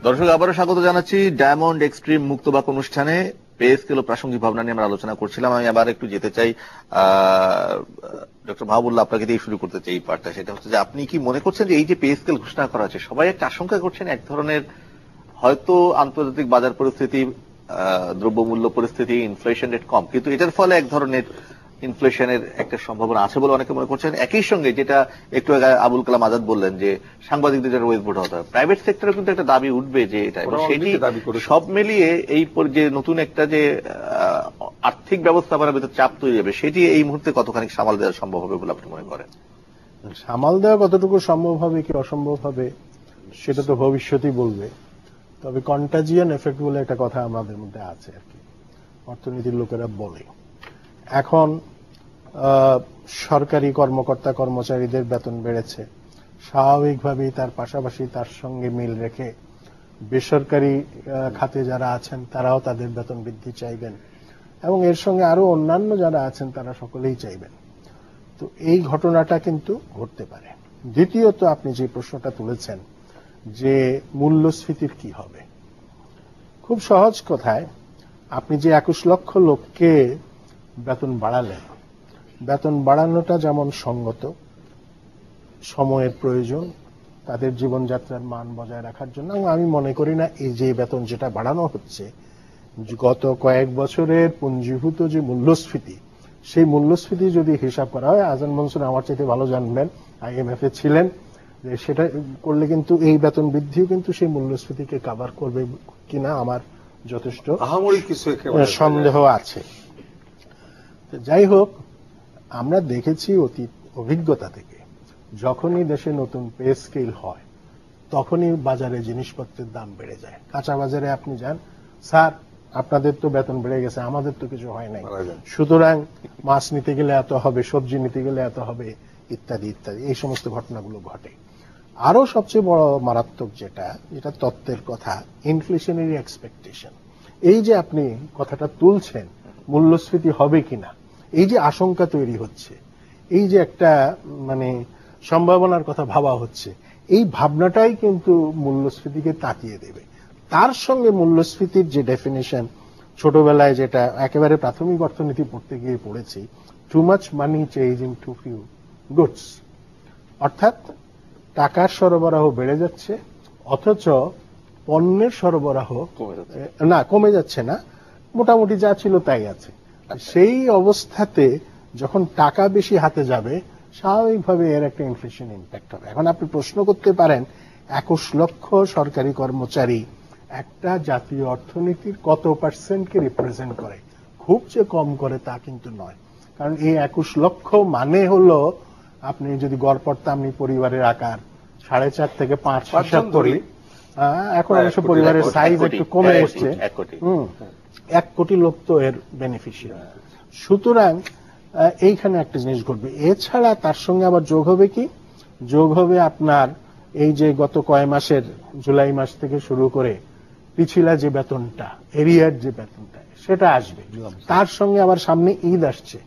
দর্শক আবারও স্বাগত জানাচ্ছি ডায়মন্ড এক্সট্রিম মুক্তবাক অনুষ্ঠানে। পে স্কেল ও প্রাসঙ্গিক ভাবনা নিয়ে আমরা আলোচনা করছিলাম। আমি আবার একটু যেতে চাই ডক্টর মাহবুবুল্লাহ, আপনাকে দিয়ে শুরু করতে চাই এই পার্টটা। সেটা হচ্ছে যে আপনি কি মনে করছেন যে এই যে পে স্কেল ঘোষণা করা হচ্ছে, সবাই একটা আশঙ্কা করছেন এক ধরনের হয়তো আন্তর্জাতিক বাজার পরিস্থিতি, দ্রব্যমূল্য পরিস্থিতি, ইনফ্লেশন রেট কম, কিন্তু এটার ফলে এক ধরনের ইনফ্লেশনের একটা সম্ভাবনা আছে বলে অনেকে মনে করছেন। একই সঙ্গে যেটা একটু আগে আবুল কালাম আজাদ বললেন যে সাংবাদিকদের যেটা ওয়েব ভোট হতে হবে, প্রাইভেট সেক্টরে কিন্তু একটা দাবি উঠবে যে এটা, সেটি সব মিলিয়ে এই যে নতুন একটা যে আর্থিক ব্যবস্থাপনার ভিতরে চাপ তৈরি হবে, সেটি এই মুহূর্তে কতখানি সামাল দেওয়া সম্ভব হবে বলে আপনি মনে করেন? সামাল দেওয়া কতটুকু সম্ভব হবে কি অসম্ভব হবে সেটা তো ভবিষ্যতই বলবে। তবে কন্টাজিয়ান এফেক্ট বলে একটা কথা আমাদের মধ্যে আছে আর কি, অর্থনীতির লোকেরা বলে। এখন সরকারি কর্মকর্তা কর্মচারীদের বেতন বেড়েছে, স্বাভাবিকভাবেই তার পাশাপাশি তার সঙ্গে মিল রেখে বেসরকারি খাতে যারা আছেন তারাও তাদের বেতন বৃদ্ধি চাইবেন, এবং এর সঙ্গে আরো অন্যান্য যারা আছেন তারা সকলেই চাইবেন। তো এই ঘটনাটা কিন্তু ঘটতে পারে। দ্বিতীয়ত, আপনি যে প্রশ্নটা তুলেছেন যে মূল্যস্ফীতির কি হবে, খুব সহজ কথায়, আপনি যে 21 লক্ষ লোককে বেতন বাড়ালেন, বেতন বাড়ানোটা যেমন সঙ্গত, সময়ের প্রয়োজন তাদের জীবনযাত্রার মান বজায় রাখার জন্য, এবং আমি মনে করি না এই যে বেতন যেটা বাড়ানো হচ্ছে, গত কয়েক বছরের পুঞ্জীভূত যে মূল্যস্ফীতি, সেই মূল্যস্ফীতি যদি হিসাব করা হয়, আজান মনসুর আমার চাইতে ভালো জানবেন, IMF এ ছিলেন, যে সেটা করলে কিন্তু এই বেতন বৃদ্ধিও কিন্তু সেই মূল্যস্ফীতিকে কভার করবে কিনা আমার যথেষ্ট সন্দেহ আছে। যাই হোক, আমরা দেখেছি অতীত অভিজ্ঞতা থেকে, যখনই দেশে নতুন পে স্কেল হয় তখনই বাজারে জিনিসপত্রের দাম বেড়ে যায়। কাঁচা বাজারে আপনি যান, স্যার আপনাদের তো বেতন বেড়ে গেছে, আমাদের তো কিছু হয় নাই, সুতরাং মাছ নিতে গেলে এত হবে, সবজি নিতে গেলে এত হবে, ইত্যাদি ইত্যাদি, এই সমস্ত ঘটনাগুলো ঘটে। আরো সবচেয়ে বড় মারাত্মক যেটা তত্ত্বের কথা, ইনফ্লেশনারি এক্সপেকটেশন। এই যে আপনি কথাটা তুলছেন, মূল্যস্ফীতি হবে কিনা, এই যে আশঙ্কা তৈরি হচ্ছে, এই যে একটা সম্ভাবনার কথা ভাবা হচ্ছে, এই ভাবনাটাই কিন্তু মূল্যস্ফীতিকে তাকিয়ে দেবে। তার সঙ্গে মূল্যস্ফীতির যে ডেফিনিশন ছোটবেলায় যেটা একেবারে প্রাথমিক অর্থনীতি পড়তে গিয়ে পড়েছি, too much money changing too few goods, অর্থাৎ টাকার সরবরাহ বেড়ে যাচ্ছে অথচ পণ্যের সরবরাহ কমে যাচ্ছে না, মোটামুটি যা ছিল তাই আছে। সেই অবস্থাতে যখন টাকা বেশি হাতে যাবে, স্বাভাবিকভাবে এর একটা ইনফ্লেশন ইম্প্যাক্ট হবে। এখন আপনি প্রশ্ন করতে পারেন, 21 লক্ষ সরকারি কর্মচারী একটা জাতীয় অর্থনীতির কত পার্সেন্টকে রিপ্রেজেন্ট করে? খুব যে কম করে তা কিন্তু নয়, কারণ এই 21 লক্ষ মানে হলো, আপনি যদি গড়পড়তা আমি পরিবারের আকার 4.5 থেকে 5 হিসাব করি, এখন অবশ্য পরিবারের সাইজ একটু কমে এসছে, 1 কোটি লোক তো এর বেনিফিশিয়ারি। সুতরাং এইখানে একটা জিনিস ঘটবে। এছাড়া তার সঙ্গে আবার যোগ হবে কি, যোগ হবে আপনার এই যে গত কয় মাসের, জুলাই মাস থেকে শুরু করে পিছিলা যে বেতনটা, এরিয়ার যে বেতনটা, সেটা আসবে। তার সঙ্গে আবার সামনে ঈদ আসছে,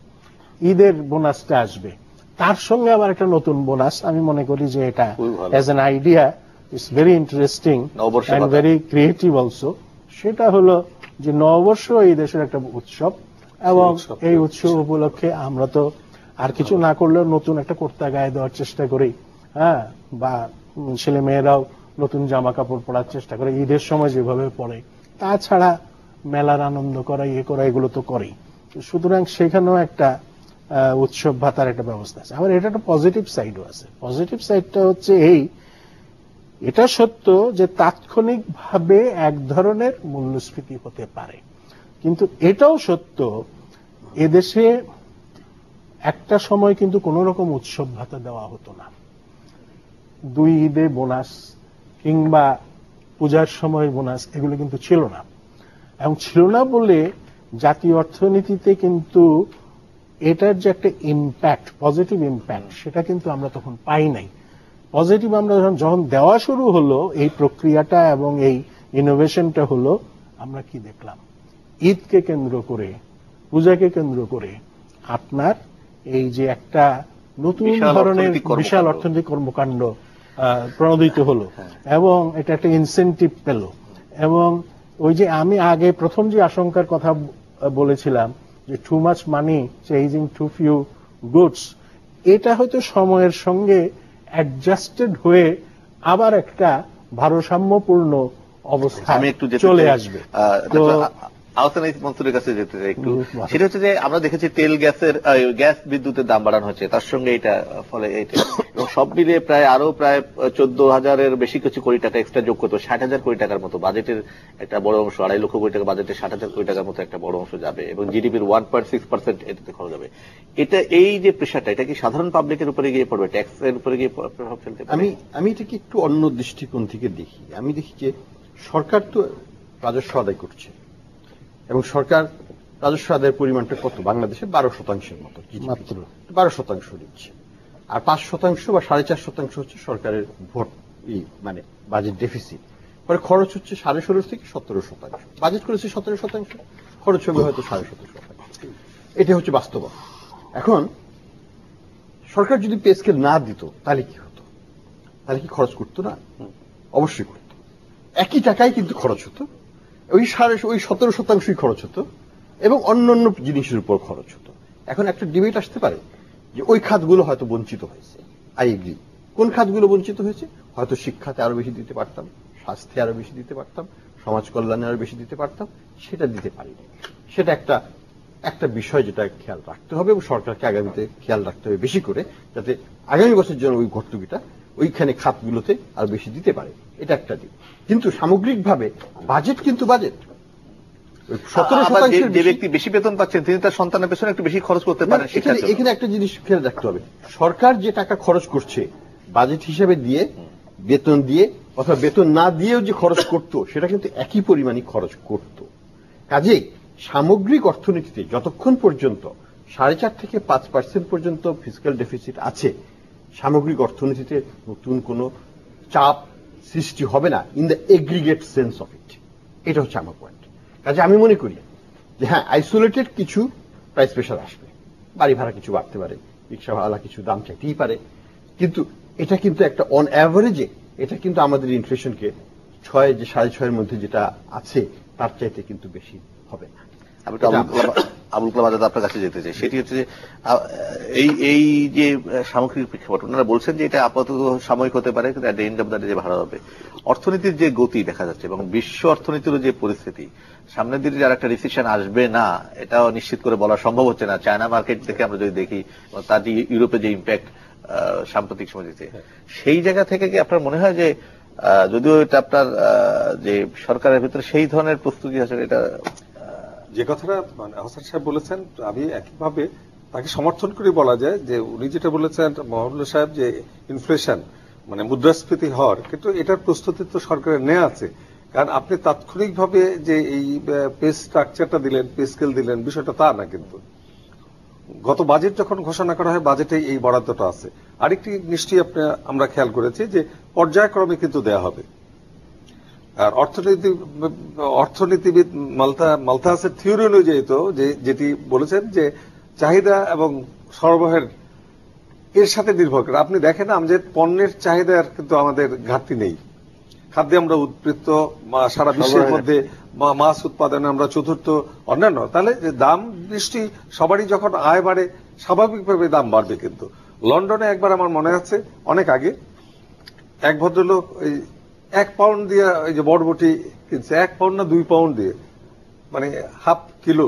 ঈদের বোনাসটা আসবে, তার সঙ্গে আবার একটা নতুন বোনাস। আমি মনে করি যে এটা as an idea it's very interesting and very creative also. সেটা হলো যে নববর্ষ এই দেশের একটা উৎসব, এবং এই উৎসব উপলক্ষে আমরা তো আর কিছু না করলেও নতুন একটা কুর্তা গায়ে দেওয়ার চেষ্টা করি, বা ছেলে মেয়েরাও নতুন জামা কাপড় পরার চেষ্টা করে ঈদের সময় যেভাবে পরে। তাছাড়া মেলার আনন্দ করা, ইয়ে করা, এগুলো তো করেই। সুতরাং সেখানেও একটা উৎসব ভাতার একটা ব্যবস্থা আছে। আবার এটা একটা পজিটিভ সাইডও আছে। পজিটিভ সাইডটা হচ্ছে এটা সত্য যে তাৎক্ষণিকভাবে এক ধরনের মূল্যস্ফীতি হতে পারে, কিন্তু এটাও সত্য এদেশে একটা সময় কিন্তু কোন রকম উৎসব ভাতা দেওয়া হতো না। 2 ঈদে বোনাস কিংবা পূজার সময় বোনাস, এগুলো কিন্তু ছিল না, এবং ছিল না বলে জাতীয় অর্থনীতিতে কিন্তু এটার যে একটা ইম্প্যাক্ট, পজিটিভ ইম্প্যাক্ট, সেটা কিন্তু আমরা তখন পাই নাই। পজিটিভ আমরা যখন দেওয়া শুরু হলো, এই প্রক্রিয়াটা এবং এই ইনোভেশনটা হলো, আমরা কি দেখলাম, ঈদকে কেন্দ্র করে, পূজাকে কেন্দ্র করে আপনার এই যে একটা নতুন ধরনের বিশাল অর্থনৈতিক কর্মকাণ্ড, প্রণোদিত হলো এবং এটা একটা ইনসেনটিভ পেল। এবং ওই যে আমি আগে প্রথম যে আশঙ্কার কথা বলেছিলাম যে too much money chasing too few goods, এটা হয়তো সময়ের সঙ্গে অ্যাডজাস্টেড হয়ে আবার একটা ভারসাম্যপূর্ণ অবস্থা চলে আসবে। তো আহসান মনসুরের কাছে যেতে চাই একটু, সেটা হচ্ছে যে আমরা দেখেছি তেল গ্যাস বিদ্যুতের দাম বাড়ানো হচ্ছে, তার সঙ্গে এটা ফলে এবং সব মিলিয়ে আরো প্রায় 14,000-এর বেশি কিছু কোটি টাকা এক্সট্রা যোগ করতে 60,000 কোটি টাকার মতো বাজেটের একটা বড় অংশ, 2.5 লক্ষ কোটি টাকা বাজেটের 60,000 কোটি টাকার মতো একটা বড় অংশ যাবে এবং জিডিপির 1.6% এটাতে খরচ হবে। এই যে প্রেশারটা, এটা কি সাধারণ পাবলিকের উপরে গিয়ে পড়বে, ট্যাক্সের উপরে গিয়ে প্রভাব ফেলতে পারে? আমি এটাকে একটু অন্য দৃষ্টিকোণ থেকে দেখি। আমি দেখি যে সরকার তো রাজস্ব আদায় করছে এবং সরকার রাজস্ব আদায়ের পরিমাণটা কত, বাংলাদেশে 12% মতো, মাত্র 12% দিচ্ছে। আর 5% বা 4.5% হচ্ছে সরকারের ভোট মানে বাজেট ডেফিসিট। পরে খরচ হচ্ছে 16.5 থেকে 17%। বাজেট করেছে 17%, খরচ হবে হয়তো 17.5%। এটা হচ্ছে বাস্তবতা। এখন সরকার যদি পে স্কেল না দিত তাহলে কি হতো? তাহলে কি খরচ করতো না? অবশ্যই করত। একই টাকায় কিন্তু খরচ হতো, ওই 17%ই খরচ হতো এবং অন্যান্য জিনিসের উপর খরচ হতো। এখন একটা ডিবেট আসতে পারে যে ওই খাতগুলো হয়তো বঞ্চিত হয়েছে। I agree. কোন খাতগুলো বঞ্চিত হয়েছে? হয়তো শিক্ষাতে আরো বেশি দিতে পারতাম, স্বাস্থ্যে আরো বেশি দিতে পারতাম, সমাজ কল্যাণে আরো বেশি দিতে পারতাম, সেটা দিতে পারিনি। সেটা একটা বিষয় যেটা খেয়াল রাখতে হবে এবং সরকারকে আগামীতে খেয়াল রাখতে হবে বেশি করে, যাতে আগামী বছর যেন ওই ঘটটুকিটা ওইখানে খাতগুলোতে আর বেশি দিতে পারে। এটা একটা দিক। কিন্তু সামগ্রিকভাবে বাজেট কিন্তু বাজেট। 17% যে ব্যক্তি বেশি বেতন পাচ্ছেন তিনি তার সন্তানের পেছনে একটু বেশি খরচ করতে পারেন। এখানে একটা জিনিস খেয়াল রাখতে হবে, সরকার যে টাকা খরচ করছে বাজেট হিসেবে দিয়ে, বেতন দিয়ে অথবা বেতন না দিয়েও যে খরচ করত, সেটা কিন্তু একই পরিমাণই খরচ করত। কাজেই সামগ্রিক অর্থনীতিতে যতক্ষণ পর্যন্ত 4.5 থেকে 5% পর্যন্ত ফিসক্যাল ডেফিসিট আছে, সামগ্রিক অর্থনীতিতে নতুন কোনো চাপ সৃষ্টি হবে না in the aggregate sense of it. এটা হচ্ছে আমার পয়েন্ট। কাজে আমি মনে করি যে হ্যাঁ, আইসোলেটেড কিছু প্রাইস প্রেশার আসবে, বাড়ি ভাড়া কিছু বাড়তে পারে, রিক্সা ভাড়া কিছু দাম চাইতেই পারে, কিন্তু এটা কিন্তু একটা অন অ্যাভারেজে এটা কিন্তু আমাদের ইনফ্লেশনকে 6.5-6.5 মধ্যে যেটা আছে তার চাইতে কিন্তু বেশি হবে না। আবুল কালাম আজাদ আপনার কাছে যেতে চাই, সেটি হচ্ছে যে এই যে সামগ্রিক প্রেক্ষাপট, ওনারা বলছেন যে এটা আপাতত সাময়িক হতে পারে, কিন্তু এন্ড অব দ্য ডে যে ভালো হবে। অর্থনীতির যে গতি দেখা যাচ্ছে এবং বিশ্ব অর্থনীতির যে পরিস্থিতি, সামনের দিকে যার একটা রিসেশন আসবে না এটাও নিশ্চিত করে বলা সম্ভব হচ্ছে না। চায়না মার্কেট থেকে আমরা যদি দেখি, তার যে ইউরোপে যে ইম্প্যাক্ট সাম্প্রতিক সময় দিচ্ছে, সেই জায়গা থেকে কি আপনার মনে হয় যে যদিও এটা আপনার যে সরকারের ভিতরে সেই ধরনের প্রস্তুতি আছে? এটা যে কথাটা মানে আহসান সাহেব বলেছেন, আমি একইভাবে তাকে সমর্থন করে বলা যায় যে উনি যেটা বলেছেন মহবুল্লাহ সাহেব, যে ইনফ্লেশন মানে মুদ্রাস্ফীতি হওয়ার, কিন্তু এটার প্রস্তুতি তো সরকারের নেওয়া আছে। কারণ আপনি তাৎক্ষণিকভাবে যে এই পে স্ট্রাকচারটা দিলেন, পে স্কেল দিলেন, বিষয়টা তা না। কিন্তু গত বাজেট যখন ঘোষণা করা হয়, বাজেটে এই বরাদ্দটা আছে। আরেকটি নিশ্চয়ই আমরা খেয়াল করেছি যে পর্যায়ক্রমে কিন্তু দেয়া হবে। আর অর্থনীতিবিদ মালথাসের থিওরি অনুযায়ী তো যেটি বলেছেন যে চাহিদা এবং সরবরাহের এর সাথে নির্ভর করে। আপনি দেখেন আমাদের পণ্যের চাহিদার কিন্তু আমাদের ঘাটতি নেই। খাদ্যে আমরা উৎপৃত্ত, সারা বিশ্বের মধ্যে মাছ উৎপাদনে আমরা চতুর্থ, অন্যান্য। তাহলে যে দাম নিশ্চয়ই সবারই যখন আয় বাড়ে স্বাভাবিকভাবে দাম বাড়বে। কিন্তু লন্ডনে একবার আমার মনে আছে অনেক আগে এক ভদ্রলোক ওই 1 পাউন্ড দিয়ে ওই যে বরবটি কিনছে, 1 পাউন্ড না 2 পাউন্ড দিয়ে, মানে হাফ কিলো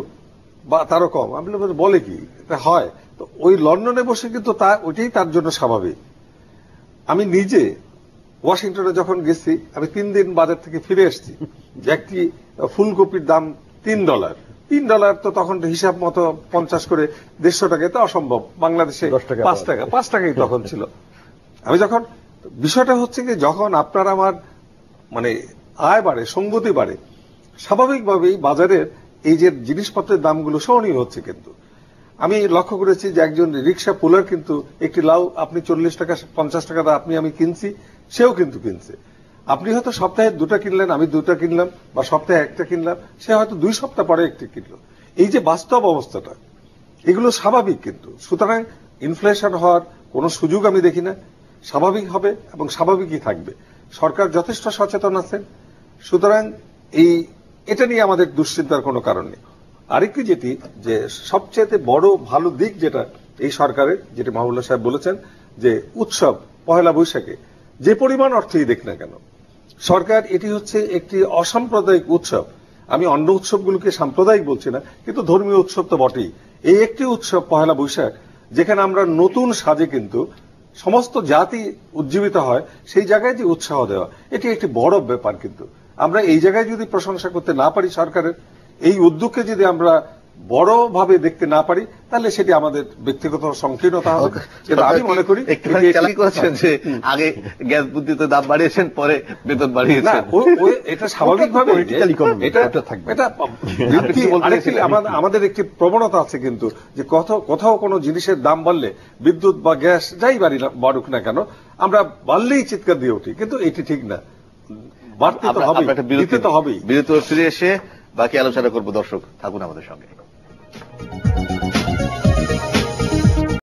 বা তারও কম। আমি বলে কি এটা হয়? তো ওই লন্ডনে বসে কিন্তু ওইটাই তার জন্য স্বাভাবিক। আমি নিজে ওয়াশিংটনে যখন গেছি, আমি 3 দিন বাজার থেকে ফিরে এসেছি, যে একটি ফুলকপির দাম $3। $3 তো তখন হিসাব মতো 50 করে 150 টাকায় তো অসম্ভব। বাংলাদেশে 5 টাকাই তখন ছিল। আমি যখন বিষয়টা হচ্ছে কি, যখন আপনার আমার মানে আয় বাড়ে, সঙ্গতি বাড়ে, স্বাভাবিকভাবেই বাজারের এই যে জিনিসপত্রের দামগুলো সহনীয় হচ্ছে। কিন্তু আমি লক্ষ্য করেছি যে একজন রিক্সা পুলার কিন্তু একটি লাউ আপনি 40 টাকা 50 টাকা আমি কিনছি, সেও কিন্তু কিনছে। আপনি হয়তো সপ্তাহে 2টা কিনলেন, আমি 2টা কিনলাম, বা সপ্তাহে 1টা কিনলাম, সে হয়তো 2 সপ্তাহ পরে 1টি কিনলো। এই যে বাস্তব অবস্থাটা, এগুলো স্বাভাবিক। কিন্তু সুতরাং ইনফ্লেশন হওয়ার কোনো সুযোগ আমি দেখি না। স্বাভাবিক হবে এবং স্বাভাবিকই থাকবে। সরকার যথেষ্ট সচেতন আছেন, সুতরাং এটা নিয়ে আমাদের দুশ্চিন্তার কোনো কারণ নেই। আরেকটি যেটি যে সবচেয়ে বড় ভালো দিক যেটা এই সরকারের, যেটা মাহবুবুল্লাহ সাহেব বলেছেন যে উৎসব পহেলা বৈশাখে যে পরিমাণ অর্থই দেখ না কেন, সরকার এটি হচ্ছে একটি অসাম্প্রদায়িক উৎসব। আমি অন্য উৎসবগুলোকে সাম্প্রদায়িক বলছি না, কিন্তু ধর্মীয় উৎসব তো বটেই। এই একটি উৎসব পহেলা বৈশাখ যেখানে আমরা নতুন সাজে কিন্তু সমস্ত জাতি উজ্জীবিত হয়, সেই জায়গায় যে উৎসাহ দেওয়া, এটি একটি বড় ব্যাপার। কিন্তু আমরা এই জায়গায় যদি প্রশংসা করতে না পারি, সরকারের এই উদ্যোগকে যদি আমরা বড়ভাবে দেখতে না পারি, তাহলে সেটি আমাদের ব্যক্তিগত সংকীর্ণতা হবে। কিন্তু আমি মনে করি একটুখানি চালাকি করেছেন যে আগে গ্যাস বুদ্ধিতে দাম বাড়িয়েছেন, পরে বেতন না, বাড়িয়েছেন। এটা স্বাভাবিকভাবে আমাদের একটি প্রবণতা আছে কিন্তু যে কোথাও কোনো জিনিসের দাম বাড়লে, বিদ্যুৎ বা গ্যাস যাই বাড়ুক না কেন, আমরা বাড়লেই চিৎকার দিয়ে উঠি, কিন্তু এটি ঠিক না। বাড়তে তো হবে, দিতে তো হবেই। বিরতি ফিরে এসে বাকি আলোচনা করবো। দর্শক থাকুন আমাদের সঙ্গে।